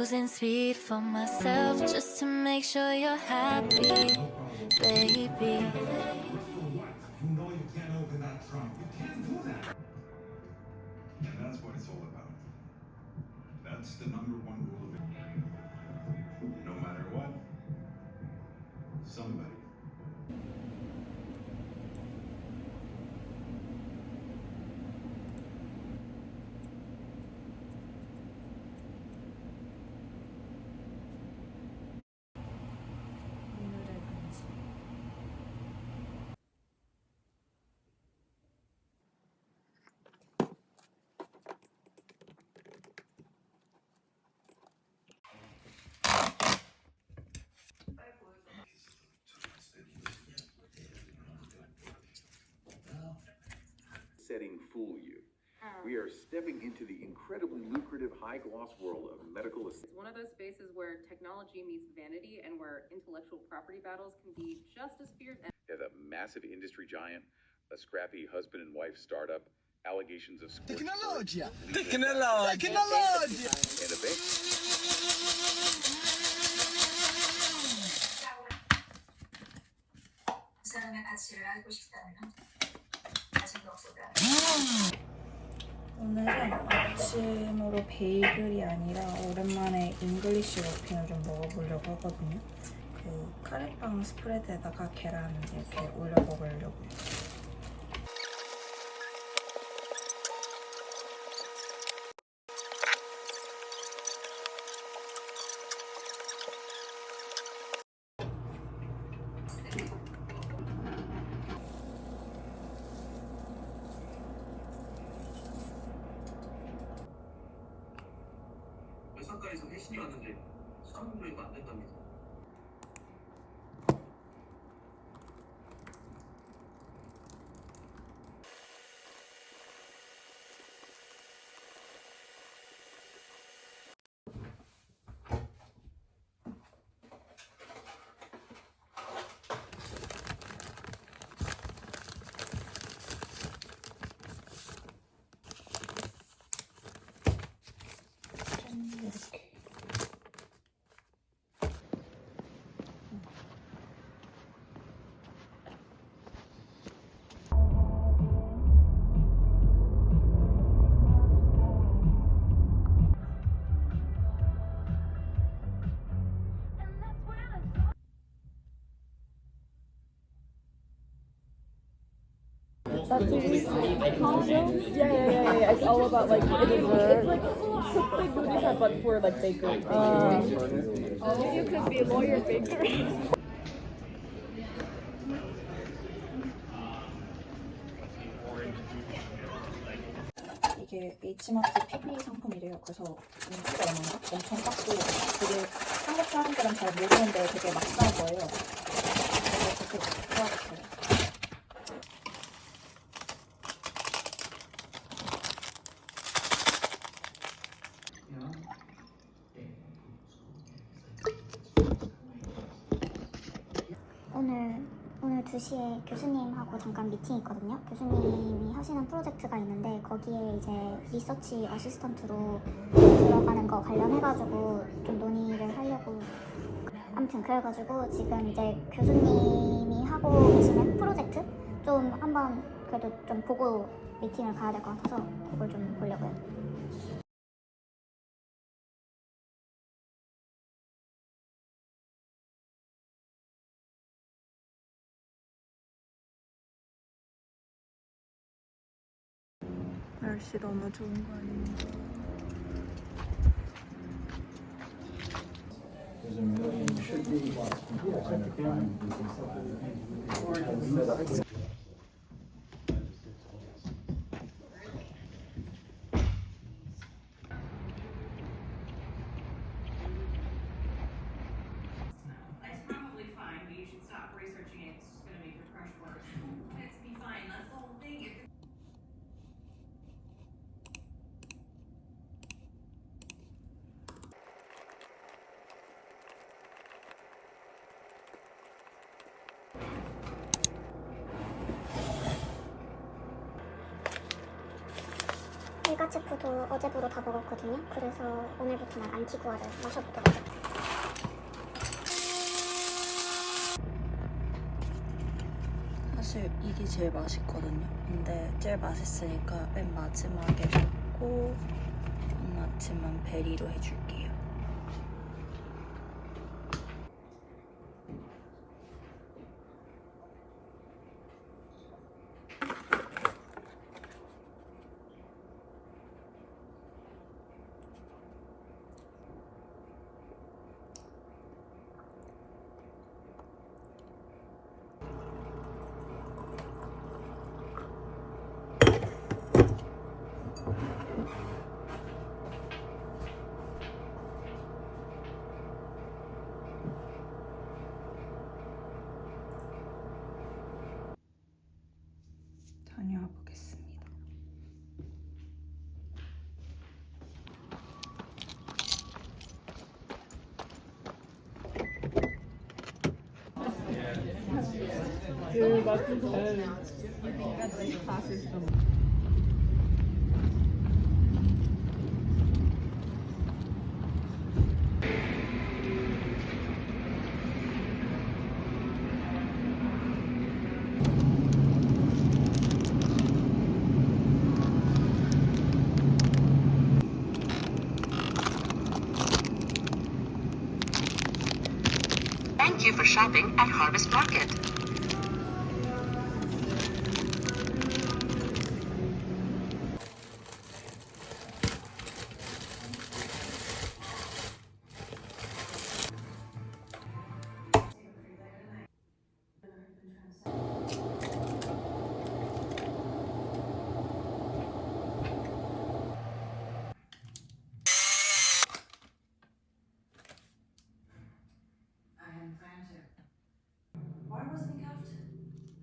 losing speed for myself just to make sure you're happy, baby. You know you can't open that trunk. You can't do that. And that's what it's all about. That's the number one rule of it. No matter what, somebody. Setting fool you. We are stepping into the incredibly lucrative high-gloss world of medical aesthetics. It's one of those spaces where technology meets vanity and where intellectual property battles can be just as fierce. As a massive industry giant, a scrappy husband and wife startup, allegations of Tecnologia! Tecnologia! And a bank. 그 사람의 가치를 알고 싶다면 자신도 없었다. 오늘은 아침으로 베이글이 아니라 오랜만에 잉글리쉬 머핀을 좀 먹어보려고 하거든요. 그 카레빵 스프레드에다가 계란 이렇게 올려 먹으려고. 회사가에서 회신이 왔는데 사무부에도 안 된답니다. Yeah. It's all about like the dessert. It's like big booty shop, but for like bakery. You could be a lawyer baker. 이게 H마트 PB 상품이래요. 그래서 인기가 얼마인가? 엄청 작고 되게 한국 사람들은 잘 모르는데 되게 맛있을 거예요. 그래서 되게 좋아했어요. 오늘 2시에 교수님하고 잠깐 미팅 있거든요. 교수님이 하시는 프로젝트가 있는데 거기에 이제 리서치 어시스턴트로 들어가는 거 관련해가지고 좀 논의를 하려고. 아무튼 그래가지고 지금 이제 교수님이 하고 계시는 프로젝트 좀 한번 그래도 좀 보고 미팅을 가야 될 것 같아서 그걸 좀 보려고요. 날씨 너무 좋은 거 아닙니까? It's probably fine, but you should stop researching it. It's just gonna make your crush worse. It's be fine. That's the whole thing. 데가체프도 어제부로 다 먹었거든요. 그래서 오늘부터는 안티구아를 마셔보도록 할게요. 사실 이게 제일 맛있거든요. 근데 제일 맛있으니까 맨 마지막에 먹고 엄마치만 베리로 해줄게요. 다녀와 보겠습니다. Thank you for shopping at Harvest Market. Why wasn't he cuffed?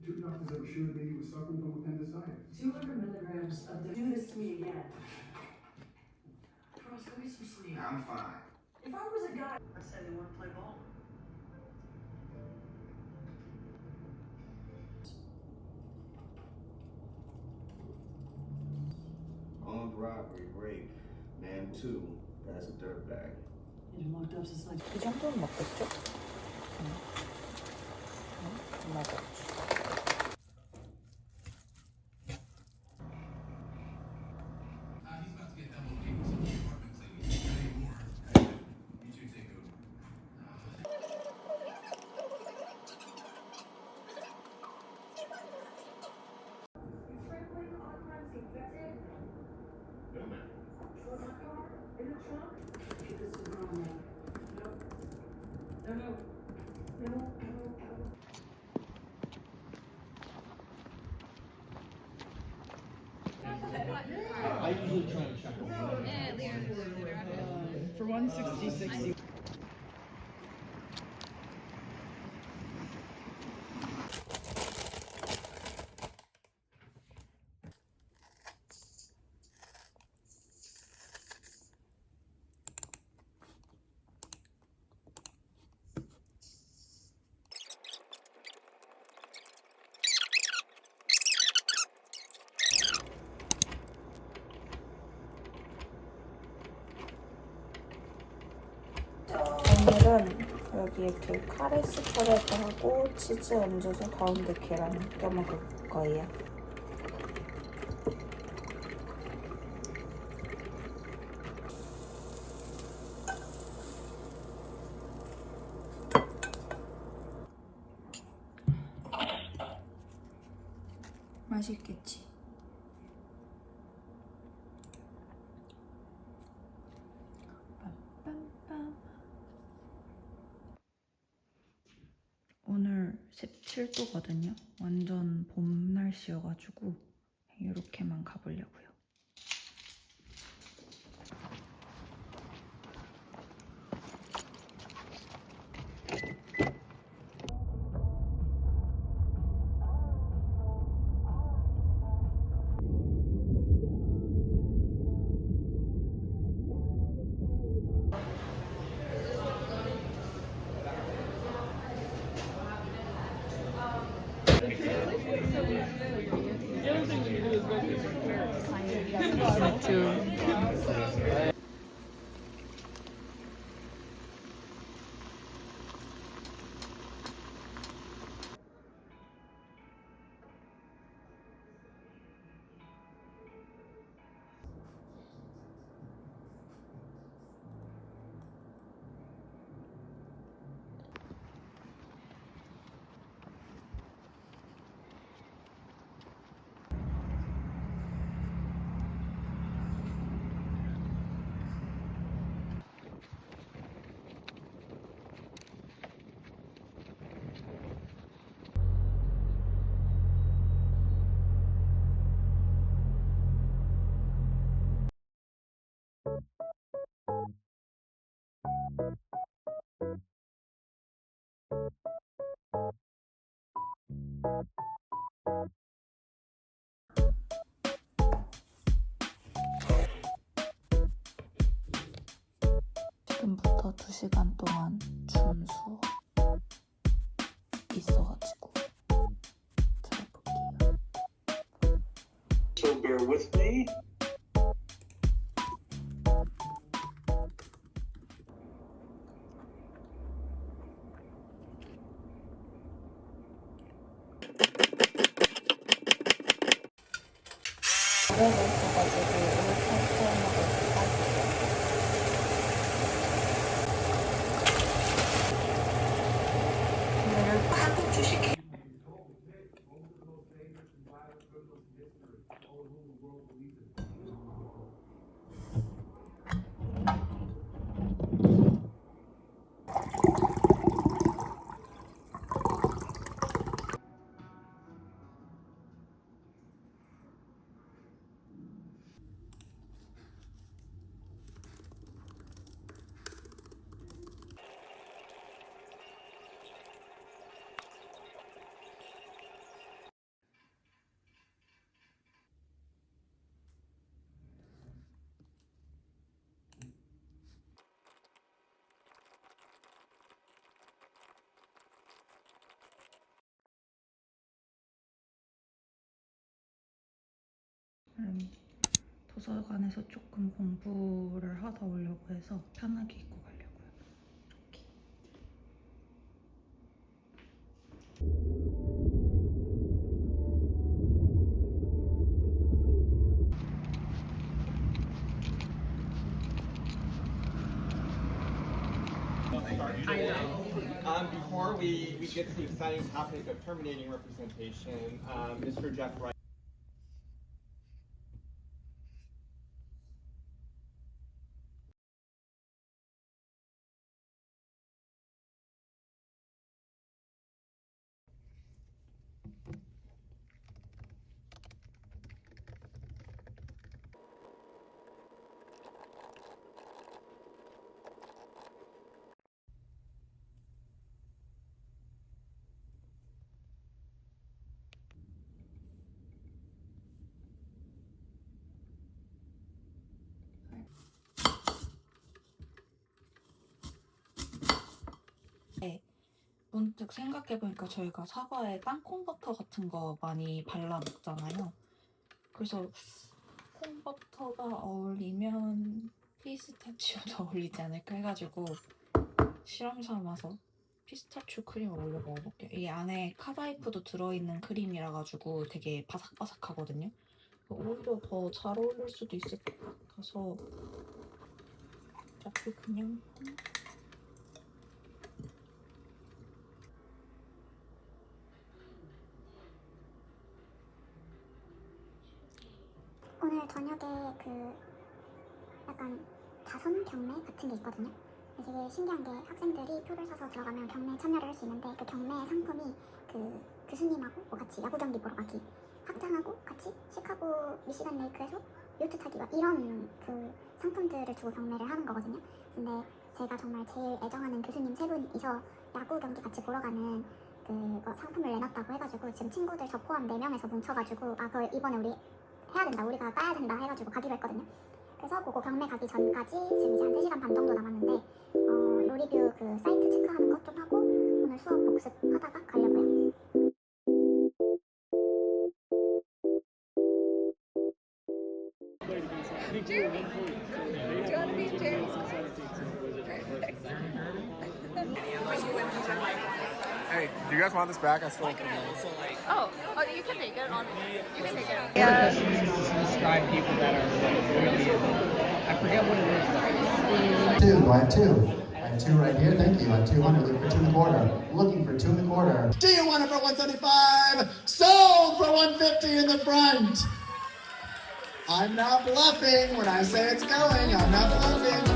Two doctors have assured me he was suffering from appendicitis. 200 milligrams of the. Do this to me again. Cross, go get some sleep. I'm fine. If I was a guy, I'd say they want to play ball. Armed robbery, rape, man 2, that's a dirtbag. He's been locked up since like. 이 정도는 먹겠죠? 맞아. I usually try to check them. For 160.60. 오늘은 여기 이렇게 카레 스프레드 하고 치즈 얹어서 가운데 계란 껴먹을 거예요. 맛있겠지? 오늘 17도거든요. 완전 봄 날씨여가지고 이렇게만 가보려고요. The only thing we can do is go through some 주. 지금부터 2시간 동안 줌 수업 있어가지고 들어볼게요. So bear with me. 집에서 있어가지고 오늘 파스타하고 한국 주식 도서관에서 조금 공부를 하다 오려고 해서 편하게 입고 가려고요. 이렇게. Before we get to the exciting topic of terminating representation, Mr. Jeff Wright. 문득 생각해보니까 저희가 사과에 땅콩버터 같은 거 많이 발라 먹잖아요. 그래서 콩버터가 어울리면 피스타치오도 어울리지 않을까 해가지고 실험 삼아서 피스타치오 크림을 올려 먹어볼게요. 이 안에 카다이프도 들어있는 크림이라 가지고 되게 바삭바삭하거든요. 오히려 더 잘 어울릴 수도 있을 것 같아서 어차피 그냥 오늘 저녁에 그 약간 자선 경매 같은 게 있거든요. 되게 신기한 게 학생들이 표를 사서 들어가면 경매에 참여를 할 수 있는데 그 경매 상품이 그 교수님하고 뭐 같이 야구 경기 보러 가기, 학장하고 같이 시카고 미시간 레이크에서 요트 타기 막 이런 그 상품들을 주고 경매를 하는 거거든요. 근데 제가 정말 제일 애정하는 교수님 세 분이서 야구 경기 같이 보러 가는 그거 상품을 내놨다고 해가지고 지금 친구들 저 포함 4명에서 뭉쳐가지고 아 그거 이번에 우리 해야 된다, 우리가 까야 된다 해가지고 가기로 했거든요. 그래서 그거 경매 가기 전까지 지금 이제 한 3시간 반 정도 남았는데 로리뷰 그 사이트 체크하는 것 좀 하고 오늘 수업 복습하다가 가려고요. Hey, do you guys want this back? I stole it from you. Oh, you can take it on. You can take it. Yeah. Describe people that are really. I forget what it is. Two. Do I have two? I have two right here. Thank you. I have 200. Looking for 2 1/4. Looking for 2 1/4. Do you want it for 175? Sold for 150 in the front. I'm not bluffing when I say it's going. I'm not bluffing.